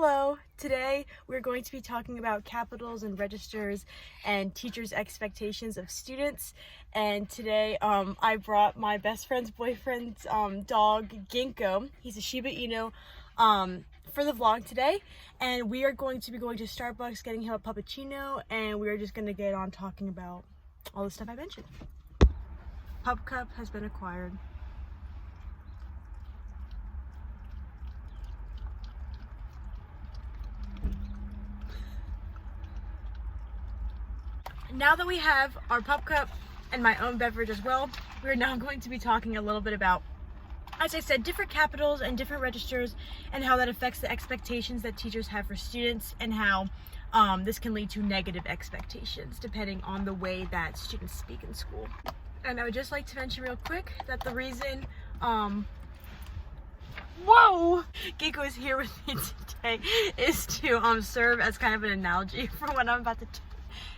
Hello! Today we're going to be talking about capitals and registers and teachers' expectations of students. And today I brought my best friend's boyfriend's dog, Ginkgo. He's a Shiba Inu for the vlog today. And we are going to be going to Starbucks, getting him a puppuccino, and we are just going to get on talking about all the stuff I mentioned. Pup cup has been acquired. Now that we have our pup cup and my own beverage as well, we're now going to be talking a little bit about, as I said, different capitals and different registers and how that affects the expectations that teachers have for students, and how this can lead to negative expectations depending on the way that students speak in school. And I would just like to mention real quick that the reason Ginkgo is here with me today is to serve as kind of an analogy for what I'm about to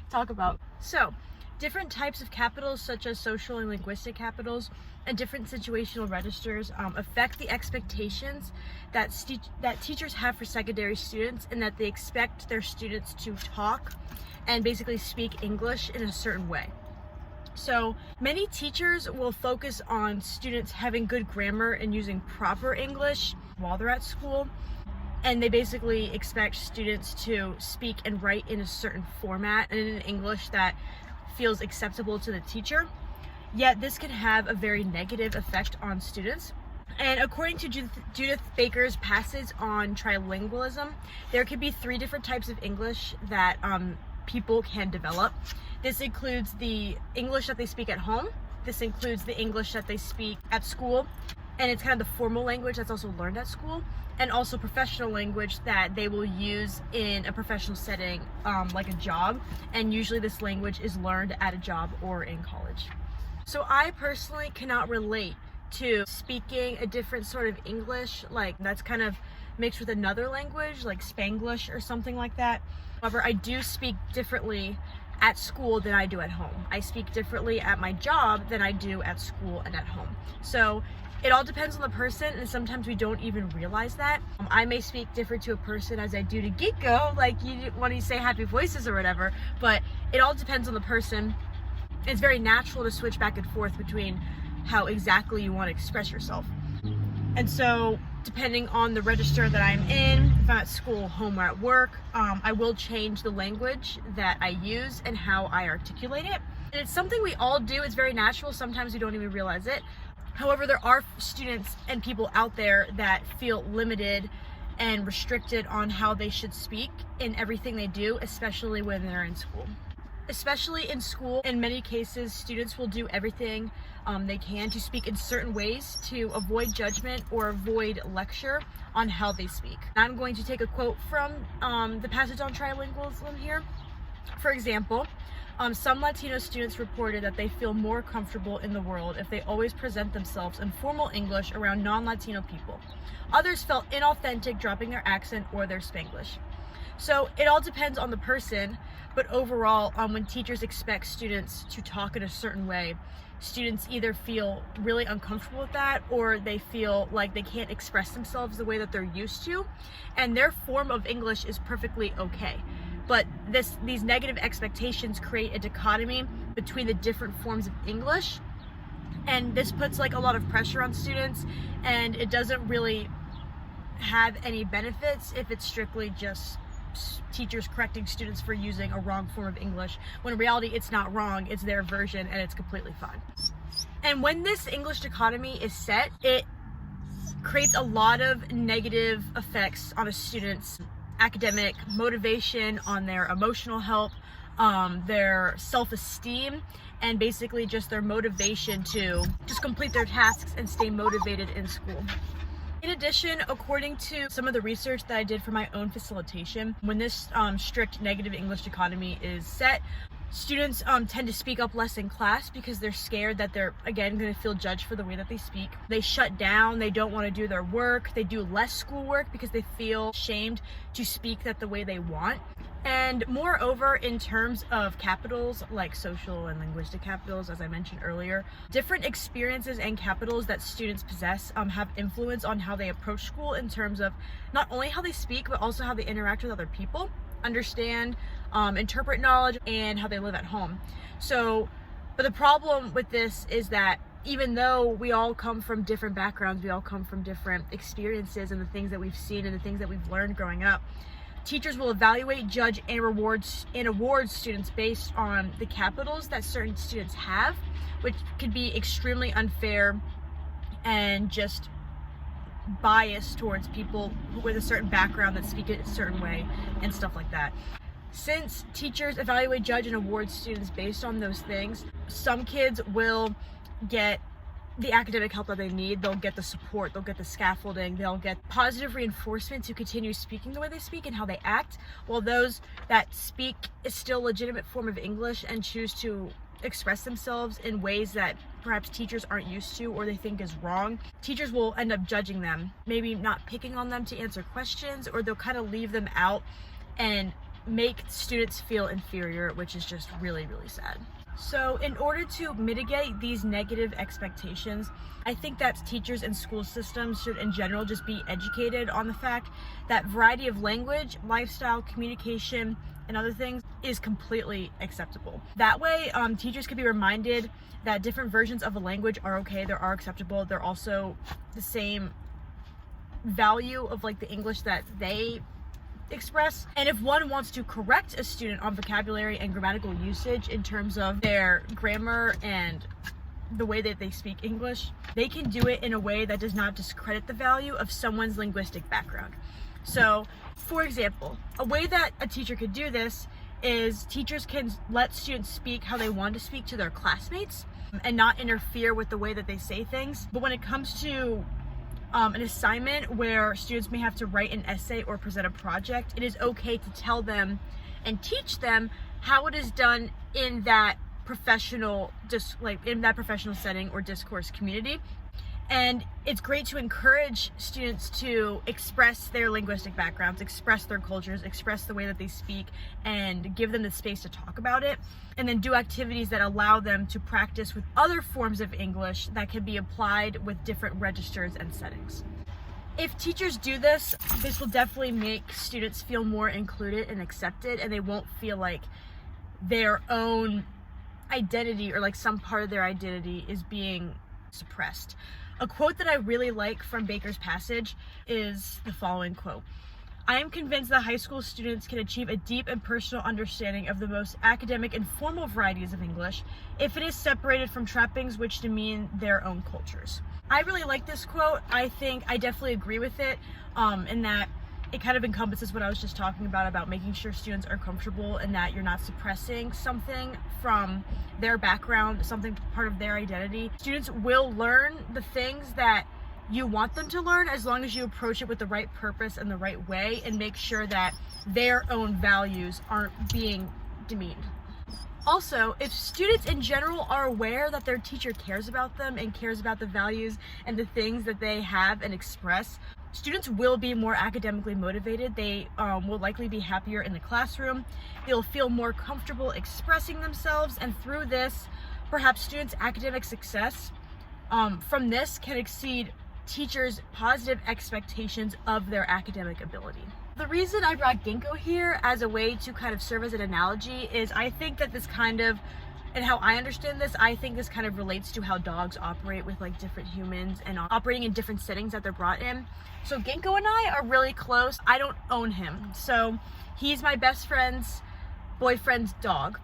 talk about. So, different types of capitals, such as social and linguistic capitals, and different situational registers affect the expectations that teachers have for secondary students, and that they expect their students to talk and basically speak English in a certain way. So many teachers will focus on students having good grammar and using proper English while they're at school. And they basically expect students to speak and write in a certain format and in English that feels acceptable to the teacher. Yet this can have a very negative effect on students. And according to Judith Baker's passage on trilingualism, there could be 3 different types of English that people can develop. This includes the English that they speak at home. This includes the English that they speak at school. And it's kind of the formal language that's also learned at school, and also professional language that they will use in a professional setting, like a job. And usually this language is learned at a job or in college. So I personally cannot relate to speaking a different sort of English, like that's kind of mixed with another language, like Spanglish or something like that. However, I do speak differently at school than I do at home. I speak differently at my job than I do at school and at home. So it all depends on the person, and sometimes we don't even realize that. I may speak different to a person as I do to Ginkgo, like when you say happy voices or whatever, but it all depends on the person. It's very natural to switch back and forth between how exactly you want to express yourself. And so, depending on the register that I'm in, if I'm at school, home, or at work, I will change the language that I use and how I articulate it. And it's something we all do. It's very natural. Sometimes we don't even realize it. However, there are students and people out there that feel limited and restricted on how they should speak in everything they do, especially when they're in school. Especially in school, in many cases, students will do everything they can to speak in certain ways to avoid judgment or avoid lecture on how they speak. I'm going to take a quote from the passage on trilingualism here. For example, some Latino students reported that they feel more comfortable in the world if they always present themselves in formal English around non-Latino people. Others felt inauthentic dropping their accent or their Spanglish. So it all depends on the person, but overall, when teachers expect students to talk in a certain way, students either feel really uncomfortable with that, or they feel like they can't express themselves the way that they're used to, and their form of English is perfectly okay. But these negative expectations create a dichotomy between the different forms of English, and this puts like a lot of pressure on students, and it doesn't really have any benefits if it's strictly just teachers correcting students for using a wrong form of English, when in reality it's not wrong, it's their version and it's completely fine. And when this English dichotomy is set, it creates a lot of negative effects on a student's academic motivation, on their emotional health, their self-esteem, and basically just their motivation to just complete their tasks and stay motivated in school. In addition, according to some of the research that I did for my own facilitation, when this strict negative English dichotomy is set, students tend to speak up less in class because they're scared that they're, again, going to feel judged for the way that they speak. They shut down, they don't want to do their work, they do less schoolwork because they feel ashamed to speak that the way they want. And moreover, in terms of capitals like social and linguistic capitals, as I mentioned earlier, different experiences and capitals that students possess have influence on how they approach school in terms of not only how they speak, but also how they interact with other people, understand, interpret knowledge, and how they live at home. So, but the problem with this is that even though we all come from different backgrounds, we all come from different experiences and the things that we've seen and the things that we've learned growing up, teachers will evaluate, judge, and award students based on the capitals that certain students have, which could be extremely unfair and just biased towards people with a certain background that speak a certain way and stuff like that. Since teachers evaluate, judge, and award students based on those things, some kids will get the academic help that they need, they'll get the support, they'll get the scaffolding, they'll get positive reinforcement to continue speaking the way they speak and how they act, while those that speak a still legitimate form of English and choose to express themselves in ways that perhaps teachers aren't used to or they think is wrong, teachers will end up judging them, maybe not picking on them to answer questions, or they'll kind of leave them out and make students feel inferior, which is just really, really sad. So in order to mitigate these negative expectations, I think that teachers and school systems should in general just be educated on the fact that variety of language, lifestyle, communication, and other things is completely acceptable. That way, teachers can be reminded that different versions of a language are okay, they are acceptable, they're also the same value of like the English that they express. And if one wants to correct a student on vocabulary and grammatical usage in terms of their grammar and the way that they speak English, they can do it in a way that does not discredit the value of someone's linguistic background. So, for example, a way that a teacher could do this is teachers can let students speak how they want to speak to their classmates and not interfere with the way that they say things. But when it comes to an assignment where students may have to write an essay or present a project, it is okay to tell them and teach them how it is done in that professional setting or discourse community. And it's great to encourage students to express their linguistic backgrounds, express their cultures, express the way that they speak, and give them the space to talk about it. And then do activities that allow them to practice with other forms of English that can be applied with different registers and settings. If teachers do this, this will definitely make students feel more included and accepted, and they won't feel like their own identity or like some part of their identity is being suppressed. A quote that I really like from Baker's passage is the following quote: "I am convinced that high school students can achieve a deep and personal understanding of the most academic and formal varieties of English if it is separated from trappings which demean their own cultures." I really like this quote. I think I definitely agree with it in that it kind of encompasses what I was just talking about making sure students are comfortable and that you're not suppressing something from their background, something part of their identity. Students will learn the things that you want them to learn as long as you approach it with the right purpose and the right way and make sure that their own values aren't being demeaned. Also, if students in general are aware that their teacher cares about them and cares about the values and the things that they have and express, students will be more academically motivated. They will likely be happier in the classroom. They'll feel more comfortable expressing themselves, and through this, perhaps students' academic success from this can exceed teachers' positive expectations of their academic ability. The reason I brought Ginkgo here as a way to kind of serve as an analogy is I think that this kind of, and how I understand this, I think this kind of relates to how dogs operate with like different humans and operating in different settings that they're brought in. So Ginkgo and I are really close. I don't own him. So he's my best friend's boyfriend's dog.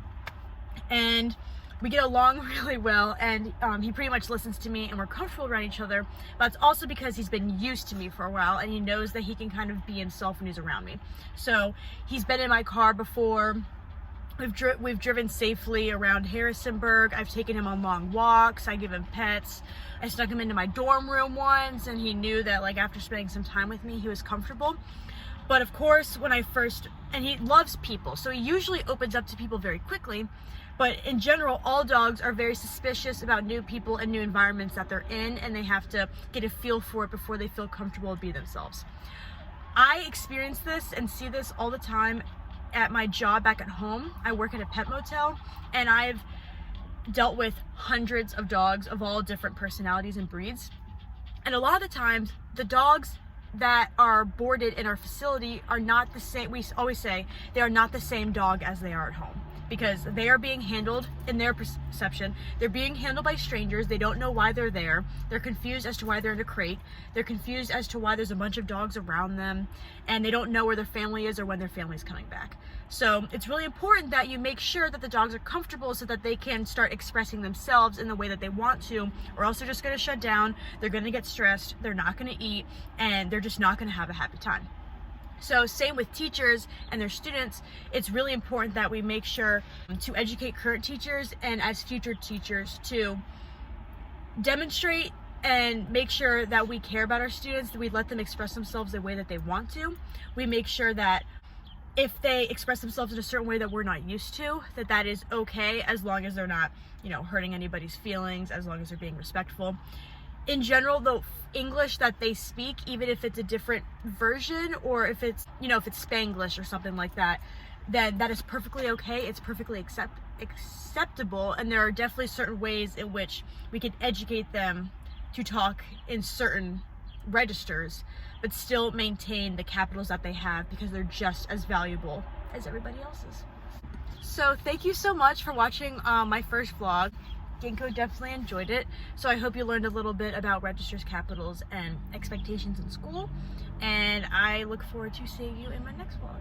And we get along really well, and he pretty much listens to me and we're comfortable around each other, but it's also because he's been used to me for a while and he knows that he can kind of be himself when he's around me. So he's been in my car before. We've driven safely around Harrisonburg. I've taken him on long walks. I give him pets. I snuck him into my dorm room once and he knew that like after spending some time with me, he was comfortable. But of course, and he loves people, so he usually opens up to people very quickly. But in general, all dogs are very suspicious about new people and new environments that they're in, and they have to get a feel for it before they feel comfortable to be themselves. I experience this and see this all the time at my job back at home, I work at a pet motel, and I've dealt with hundreds of dogs of all different personalities and breeds. And a lot of the times, the dogs that are boarded in our facility are not the same. We always say they are not the same dog as they are at home, because they are being handled, in their perception, they're being handled by strangers. They don't know why they're there. They're confused as to why they're in a crate. They're confused as to why there's a bunch of dogs around them, and they don't know where their family is or when their family is coming back. So it's really important that you make sure that the dogs are comfortable so that they can start expressing themselves in the way that they want to, or else they're just going to shut down, they're going to get stressed, they're not going to eat, and they're just not going to have a happy time. So same with teachers and their students. It's really important that we make sure to educate current teachers and as future teachers to demonstrate and make sure that we care about our students, that we let them express themselves the way that they want to. We make sure that if they express themselves in a certain way that we're not used to, that is okay, as long as they're not, hurting anybody's feelings, as long as they're being respectful. In general, the English that they speak, even if it's a different version, or if it's, if it's Spanglish or something like that, then that is perfectly okay. It's perfectly acceptable, and there are definitely certain ways in which we can educate them to talk in certain registers, but still maintain the capitals that they have, because they're just as valuable as everybody else's. So thank you so much for watching my first vlog. Ginkgo definitely enjoyed it, so I hope you learned a little bit about registers, capitals, and expectations in school, and I look forward to seeing you in my next vlog.